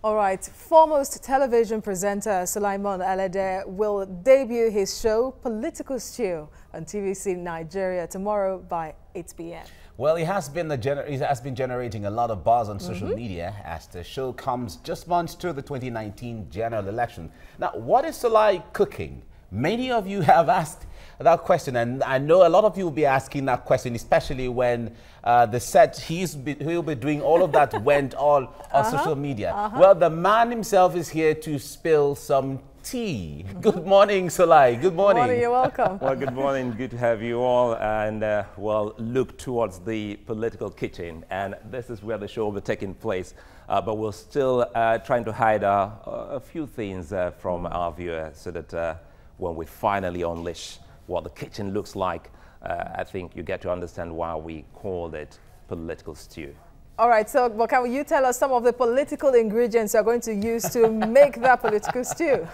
All right, foremost television presenter Sulaiman Alade will debut his show Political Stew on TVC Nigeria tomorrow by 8 p.m. Well, it has been generating a lot of buzz on social media as the show comes just months to the 2019 general election. Now, what is Sulai cooking? Many of you have asked that question, and I know a lot of you will be asking that question, especially when the set he'll be doing all of that went all on social media. Well, the man himself is here to spill some tea. Good morning, Sulai. Good morning. Good morning, you're welcome. Well, good morning. Good to have you all. And, well, look towards the political kitchen. And this is where the show will be taking place. But we're still trying to hide a few things from our viewers so that when we finally unleash what the kitchen looks like, I think you get to understand why we called it political stew. All right, so well, can you tell us some of the political ingredients you're going to use to make that political stew?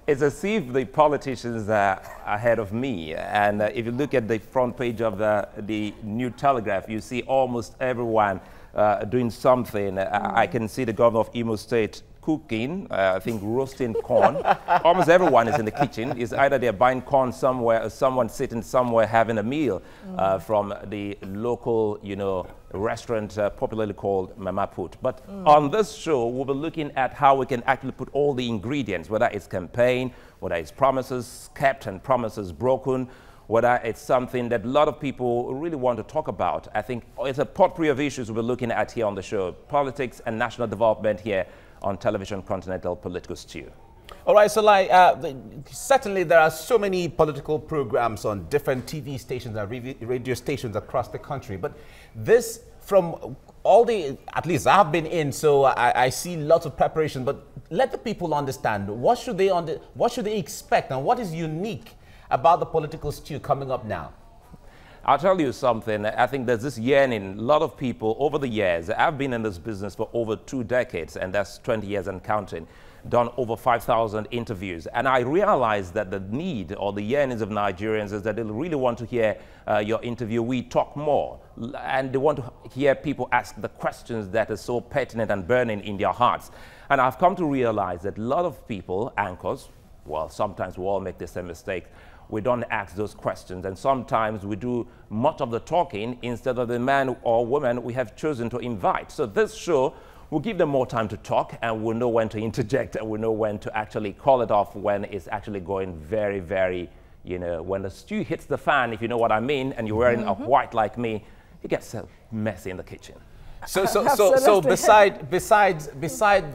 It's as if the politicians are ahead of me. And if you look at the front page of the New Telegraph, you see almost everyone doing something. I can see the governor of Imo State cooking, I think roasting corn. Almost everyone is in the kitchen. It's either they're buying corn somewhere or someone sitting somewhere having a meal from the local, restaurant popularly called Mama Put. But on this show, we'll be looking at how we can actually put all the ingredients, whether it's campaign, whether it's promises kept and promises broken, whether it's something that a lot of people really want to talk about. I think it's a potpourri of issues we're looking at here on the show. Politics and national development here on Television Continental Political Stew. All right, so certainly there are so many political programs on different TV stations and radio stations across the country. But this, from all the, at least I've been in, so I see lots of preparation. But let the people understand, what should they expect and what is unique about the political stew coming up now? I'll tell you something. I think there's this yearning. A lot of people over the years, I've been in this business for over 2 decades, and that's 20 years and counting, done over 5,000 interviews. And I realized that the need or the yearnings of Nigerians is that they really want to hear your interview. We talk more, and they want to hear people ask the questions that are so pertinent and burning in their hearts. And I've come to realize that a lot of people, anchors, well, sometimes we all make the same mistake. We don't ask those questions, and sometimes we do much of the talking instead of the man or woman we have chosen to invite. So this show will give them more time to talk, and we'll know when to interject, and we'll know when to actually call it off when it's actually going very, very, when the stew hits the fan, if you know what I mean, and you're wearing a white like me, it gets so messy in the kitchen. So beside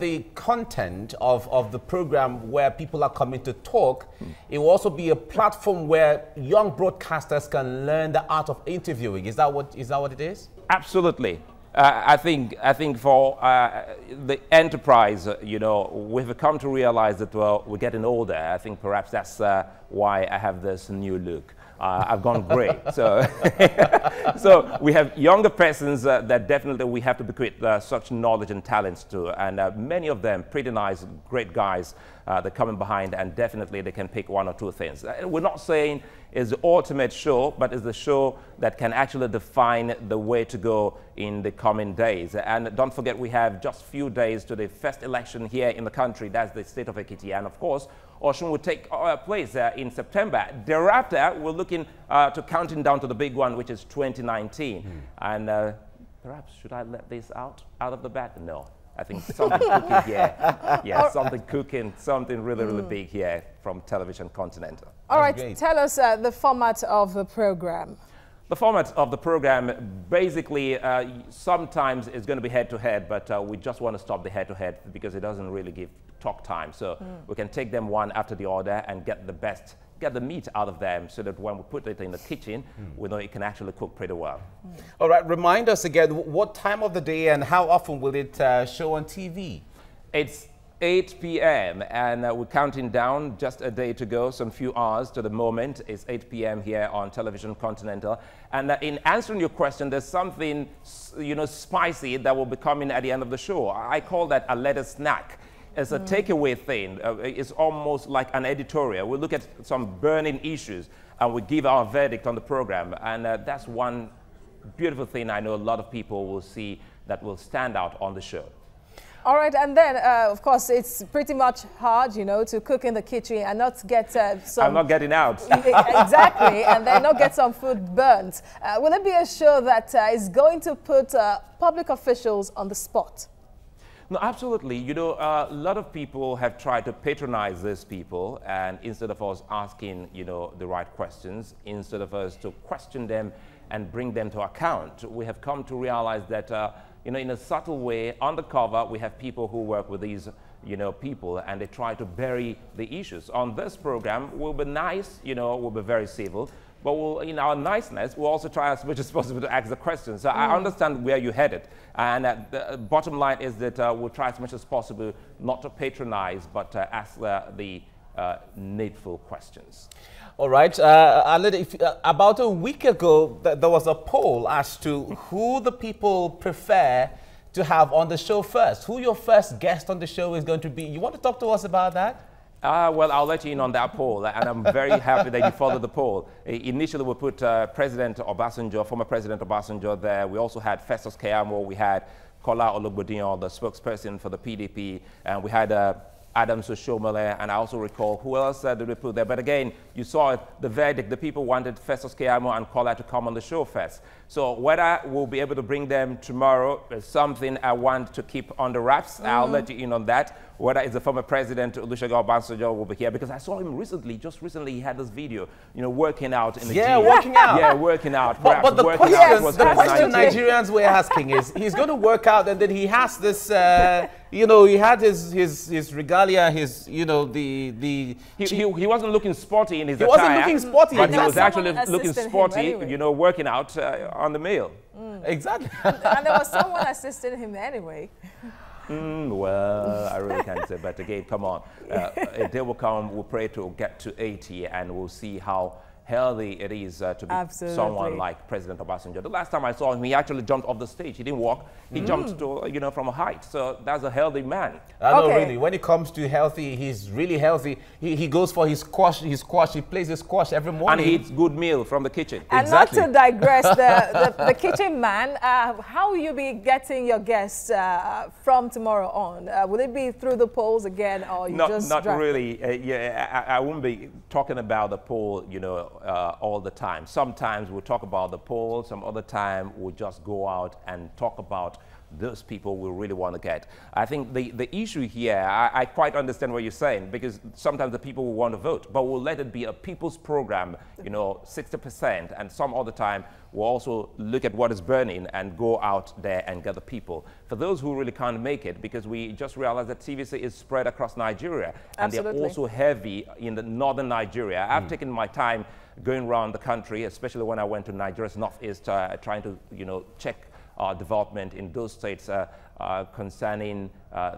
the content of the program where people are coming to talk, it will also be a platform where young broadcasters can learn the art of interviewing. Is that what it is? Absolutely. I think for the enterprise, we've come to realize that, well, we're getting older. I think perhaps that's why I have this new look. I've gone grey. So, so we have younger persons that definitely we have to bequeath such knowledge and talents to. And many of them, pretty nice, great guys, they're coming behind, and definitely they can pick 1 or 2 things. We're not saying it's the ultimate show, but it's the show that can actually define the way to go in the coming days. And don't forget, we have just a few days to the first election here in the country. That's the state of Ekiti. And of course, Osun will take place in September. Thereafter, we're looking to counting down to the big one, which is 2019. And perhaps, should I let this out of the bag? No. I think something cooking here. Yeah, something cooking, something really, really big here from Television Continental. All right, tell us the format of the program. The format of the program, basically, sometimes it's going to be head-to-head, but we just want to stop the head-to-head because it doesn't really give talk time. So we can take them one after the other and get the meat out of them so that when we put it in the kitchen, we know it can actually cook pretty well. All right, remind us again, what time of the day and how often will it show on TV? It's 8 p.m. and we're counting down, just a day to go, some few hours to the moment. It's 8 p.m. here on Television Continental. And in answering your question, there's something, spicy that will be coming at the end of the show. I call that a lettuce snack. It's a takeaway thing. It's almost like an editorial. We look at some burning issues and we give our verdict on the program. And that's one beautiful thing I know a lot of people will see that will stand out on the show. All right, and then, of course, it's pretty much hard, you know, to cook in the kitchen and not get some... I'm not getting out. Exactly, and then not get some food burnt. Will it be a show that is going to put public officials on the spot? No, absolutely. You know, a lot of people have tried to patronize these people, and instead of us asking, you know, the right questions, instead of us to question them and bring them to account, we have come to realize that, you know, in a subtle way, undercover, we have people who work with these, you know, people, and they try to bury the issues. On this program, we'll be nice, you know, we'll be very civil, but we'll, in our niceness, we'll also try as much as possible to ask the questions. So I understand where you're headed. And the bottom line is that we'll try as much as possible not to patronize, but ask the needful questions. All right. About a week ago, there was a poll as to who the people prefer to have on the show first. Who your first guest on the show is going to be. You want to talk to us about that? Well, I'll let you in on that poll, and I'm very happy that you followed the poll. Initially, we put President Obasanjo, former President Obasanjo there. We also had Festus Keyamo. We had Kola Olugbodiyan, the spokesperson for the PDP, and we had Adams Oshomole, and I also recall who else did we put there. But again, you saw it, the verdict. The people wanted Festus Keyamo and Kola to come on the show first. So whether we'll be able to bring them tomorrow is something I want to keep on the wraps. I'll let you in on that. Whether it's the former president, Olusegun Obasanjo, will be here, because I saw him recently, just recently, he had this video, you know, working out in the gym. Working out. Yeah, working out. But the working question Nigerians were asking is, he's going to work out, and then he has this, you know, he had his regalia, his, you know, He wasn't looking sporty in his attire. He wasn't looking sporty. But he was actually looking sporty, anyway. you know, working out on the meal. Exactly. And there was someone assisting him anyway. Well, I really can't say, but again, come on. A day will come, we'll pray to get to 80, and we'll see how healthy it is to be someone like President Obasanjo. The last time I saw him, he actually jumped off the stage. He didn't walk. He jumped to, you know, from a height. So that's a healthy man. No, really. When it comes to healthy, he's really healthy. He goes for his squash. He plays his squash every morning. And he eats good meal from the kitchen. And exactly. not to digress, the kitchen man, how will you be getting your guests from tomorrow on? Will it be through the polls again, or you just Not really. Yeah, I won't be talking about the poll, you know, all the time. Sometimes we'll talk about the poll. Some other time we'll just go out and talk about those people we really want to get. I think the issue here, I quite understand what you're saying, because sometimes the people will want to vote, but we'll let it be a people's program, you know, 60%, and some other time we'll also look at what is burning and go out there and get the people. For those who really can't make it, because we just realized that TVC is spread across Nigeria, and they're also heavy in the northern Nigeria. I've taken my time going around the country, especially when I went to Nigeria's northeast, trying to, you know, check development in those states concerning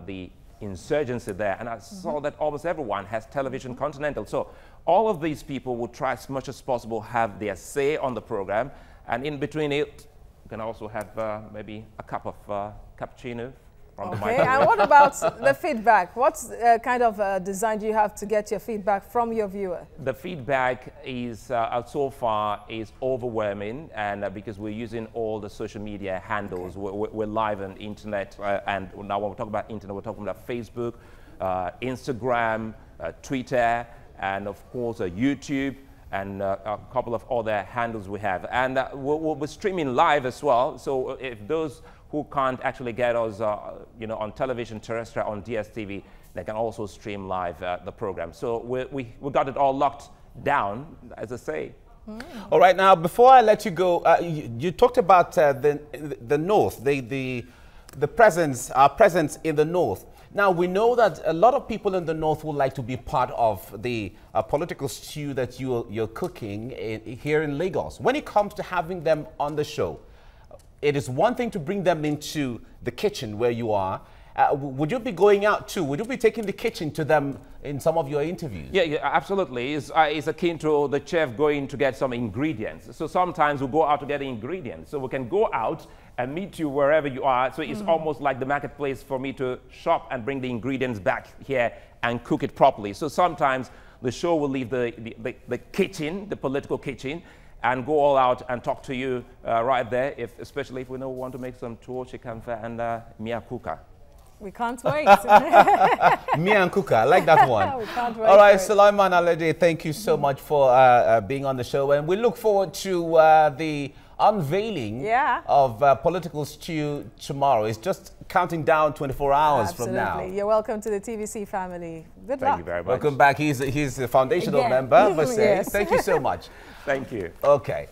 the insurgency there. And I saw that almost everyone has television continental. So all of these people will try as much as possible have their say on the program. And in between it, you can also have maybe a cup of cappuccino from the microwave. And what about the feedback? What kind of design do you have to get your feedback from your viewer? The feedback is, so far, is overwhelming, and because we're using all the social media handles, we're live on the internet, and now when we talk about internet, we're talking about Facebook, Instagram, Twitter, and of course YouTube, and a couple of other handles we have. And we'll be streaming live as well, so if those who can't actually get us, you know, on television terrestrial, on DSTV, they can also stream live the program. So we got it all locked down, as I say. All right, now before I let you go, you talked about the north, the presence, our presence in the north. Now we know that a lot of people in the north would like to be part of the political stew that you're cooking here in Lagos. When it comes to having them on the show, it is one thing to bring them into the kitchen where you are. Would you be going out too? Would you be taking the kitchen to them in some of your interviews? Yeah, absolutely. It's akin to the chef going to get some ingredients. So sometimes we go out to get ingredients. So we can go out and meet you wherever you are. So it's almost like the marketplace for me to shop and bring the ingredients back here and cook it properly. So sometimes the show will leave the kitchen, the political kitchen, and go all out and talk to you right there, especially if we want to make some tuwo chikamfa and miakuka. We can't wait. Mian Kuka, I like that one. We can't wait. All right, Sulaiman Alade, thank you so much for being on the show. And we look forward to the unveiling of Political Stew tomorrow. It's just counting down 24 hours from now. You're welcome to the TVC family. Good luck. Thank you very much. Welcome back. He's a foundational member. But Yes. thank you so much. Thank you. Okay.